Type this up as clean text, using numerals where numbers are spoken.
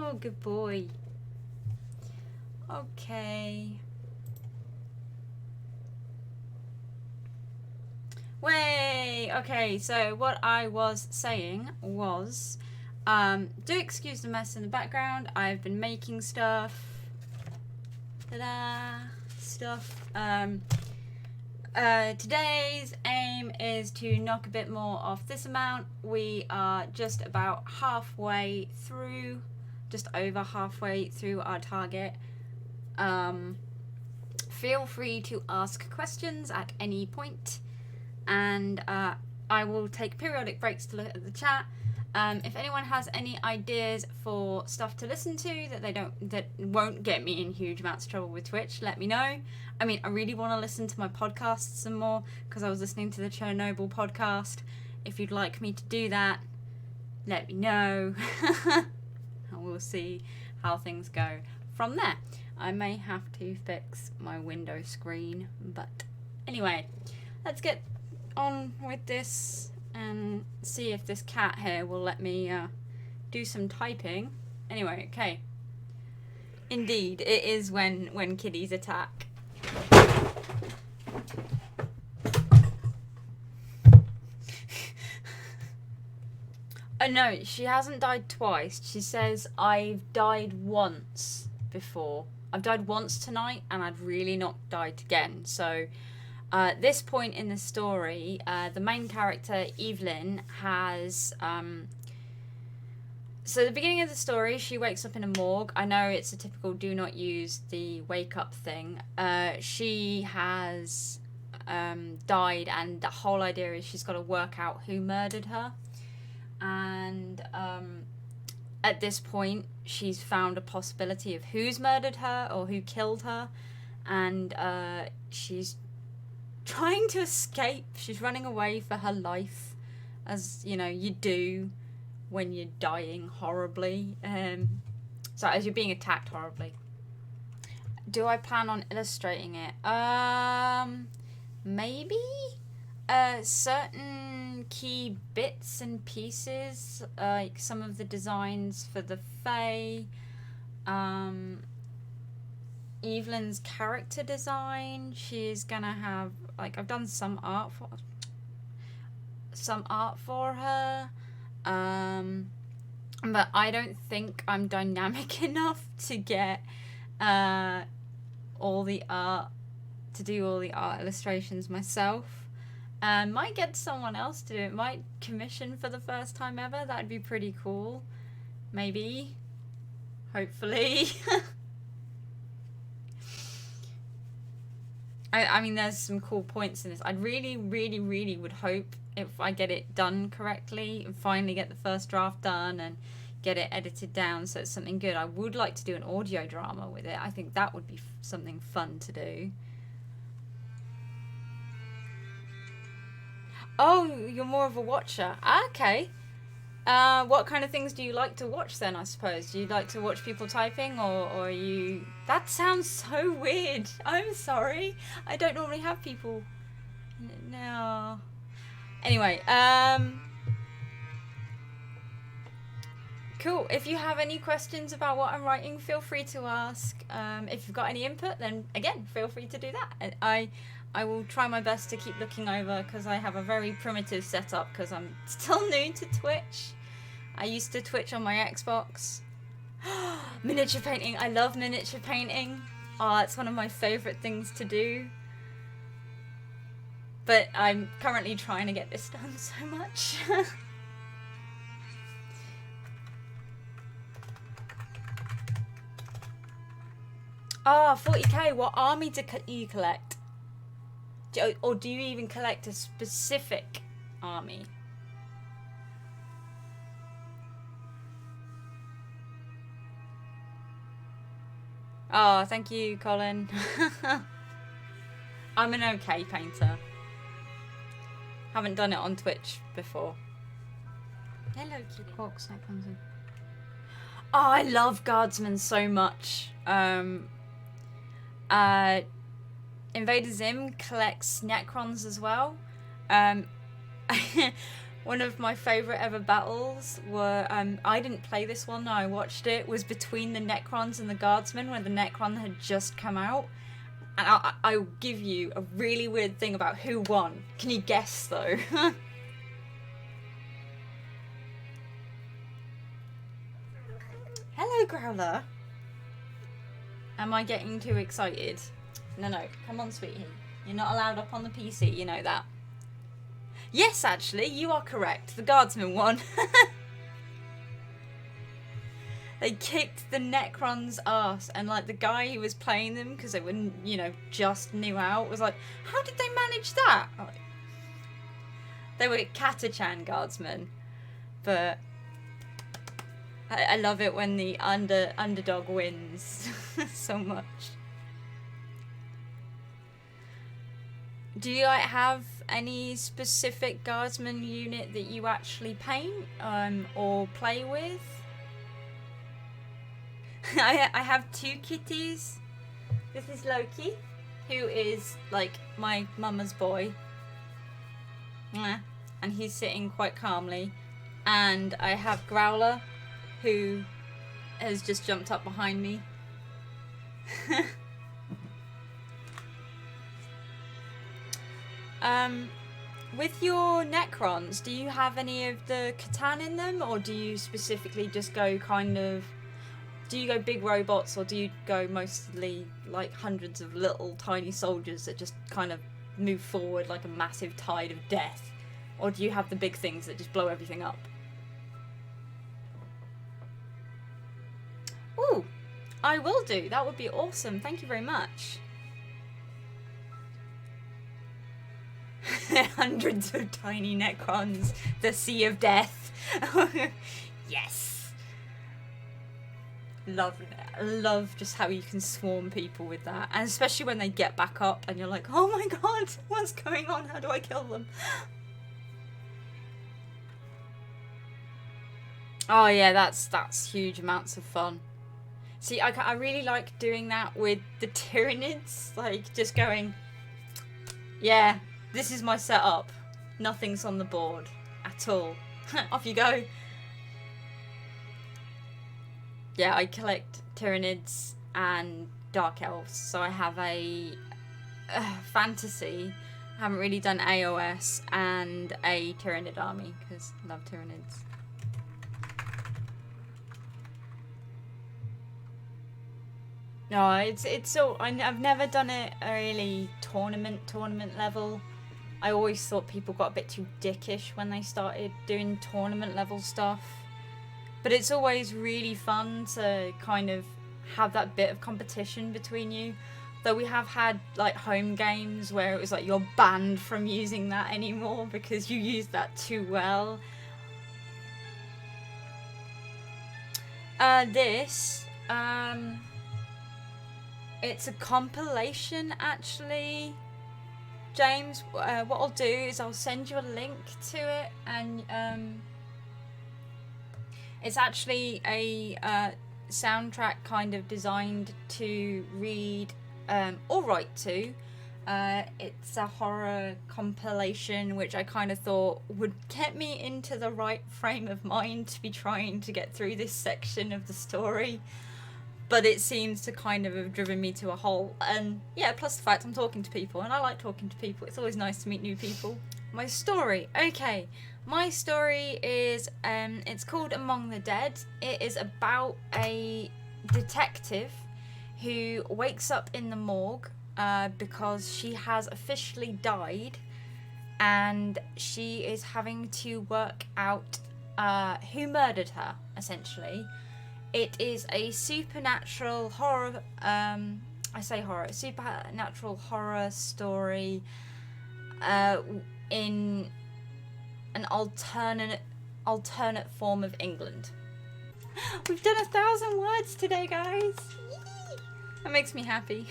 Oh, good boy. Okay. Way. Okay, so what I was saying was, do excuse the mess in the background. I've been making stuff. Ta-da! Stuff. Today's aim is to knock a bit more off this amount. We are just about halfway through, just over halfway through our target. Feel free to ask questions at any point, and I will take periodic breaks to look at the chat. If anyone has any ideas for stuff to listen to that won't get me in huge amounts of trouble with Twitch, let me know. I mean, I really want to listen to my podcasts some more because I was listening to the Chernobyl podcast. If you'd like me to do that, let me know. And we'll see how things go from there. I may have to fix my window screen, but anyway, let's get on with this and see if this cat here will let me do some typing. Anyway, okay. Indeed, it is when kitties attack. Oh no, she hasn't died twice. She says, I've died once before. I've died once tonight and I'd really not died again. So at this point in the story, the main character, Evelyn, has... So at the beginning of the story, she wakes up in a morgue. I know it's a typical do not use the wake up thing. She has died, and the whole idea is she's got to work out who murdered her. And at this point, she's found a possibility of who's murdered her or who killed her. And she's trying to escape. She's running away for her life, as you know you do when you're dying horribly. So as you're being attacked horribly. Do I plan on illustrating it? Maybe certain key bits and pieces, like some of the designs for the Fae, Evelyn's character design. She's gonna have, like, I've done some art for her, but I don't think I'm dynamic enough to get all the art, to do all the art illustrations myself. Might get someone else to do it. Might commission for the first time ever. That'd be pretty cool. Maybe. Hopefully. I mean, there's some cool points in this. I'd really, really, really would hope if I get it done correctly and finally get the first draft done and get it edited down so it's something good. I would like to do an audio drama with it. I think that would be something fun to do. Oh, you're more of a watcher. Okay. What kind of things do you like to watch then, I suppose? Do you like to watch people typing, or are you... That sounds so weird. I'm sorry. I don't normally have people... No. Anyway, cool. If you have any questions about what I'm writing, feel free to ask. If you've got any input, then again, feel free to do that. I will try my best to keep looking over, because I have a very primitive setup because I'm still new to Twitch. I used to Twitch on my Xbox. Miniature painting. I love miniature painting. Oh, it's one of my favourite things to do. But I'm currently trying to get this done so much. Ah, 40k. What army do you collect? Or do you even collect a specific army? Oh, thank you, Colin. I'm an okay painter. Haven't done it on Twitch before. Hello, kitty. Quarksnake comes in. Oh, I love Guardsmen so much. Invader Zim collects Necrons as well. One of my favourite ever battles were, I didn't play this one, no, I watched it, was between the Necrons and the Guardsmen when the Necron had just come out. And I'll give you a really weird thing about who won. Can you guess though? Hello, Growler. Am I getting too excited? No, come on, sweetie. You're not allowed up on the PC, you know that. Yes, actually, you are correct. The Guardsmen won. They kicked the Necron's ass, and like the guy who was playing them, because they were, you know, just new out, was like, how did they manage that? Like, they were Catachan Guardsmen, but I love it when the underdog wins so much. Do you like have any specific Guardsman unit that you actually paint or play with? I have two kitties. This is Loki, who is like my mama's boy. And he's sitting quite calmly. And I have Growler, who has just jumped up behind me. With your Necrons, do you have any of the Catan in them, or do you specifically just go kind of... Do you go big robots, or do you go mostly like hundreds of little tiny soldiers that just kind of move forward like a massive tide of death? Or do you have the big things that just blow everything up? Ooh, I will do. That would be awesome. Thank you very much. Hundreds of tiny Necrons. The Sea of Death. Yes. Love just how you can swarm people with that. And especially when they get back up and you're like, oh my god, what's going on? How do I kill them? Oh yeah, that's huge amounts of fun. See, I really like doing that with the Tyranids. Like, just going, yeah, this is my setup. Nothing's on the board at all. Off you go. Yeah, I collect Tyranids and Dark Elves, so I have a fantasy. I haven't really done AOS, and a Tyranid army because I love Tyranids. No, it's so I've never done it a really tournament level. I always thought people got a bit too dickish when they started doing tournament level stuff. But it's always really fun to kind of have that bit of competition between you. Though we have had like home games where it was like you're banned from using that anymore because you used that too well. It's a compilation actually. James, what I'll do is I'll send you a link to it, and it's actually a soundtrack kind of designed to read or write to. It's a horror compilation which I kind of thought would get me into the right frame of mind to be trying to get through this section of the story. But it seems to kind of have driven me to a hole. And yeah, plus the fact I'm talking to people, and I like talking to people. It's always nice to meet new people. My story. Okay. My story is, it's called Among the Dead. It is about a detective who wakes up in the morgue because she has officially died, and she is having to work out who murdered her, essentially. It is a supernatural horror, supernatural horror story in an alternate form of England. We've done 1,000 words today, guys. That makes me happy.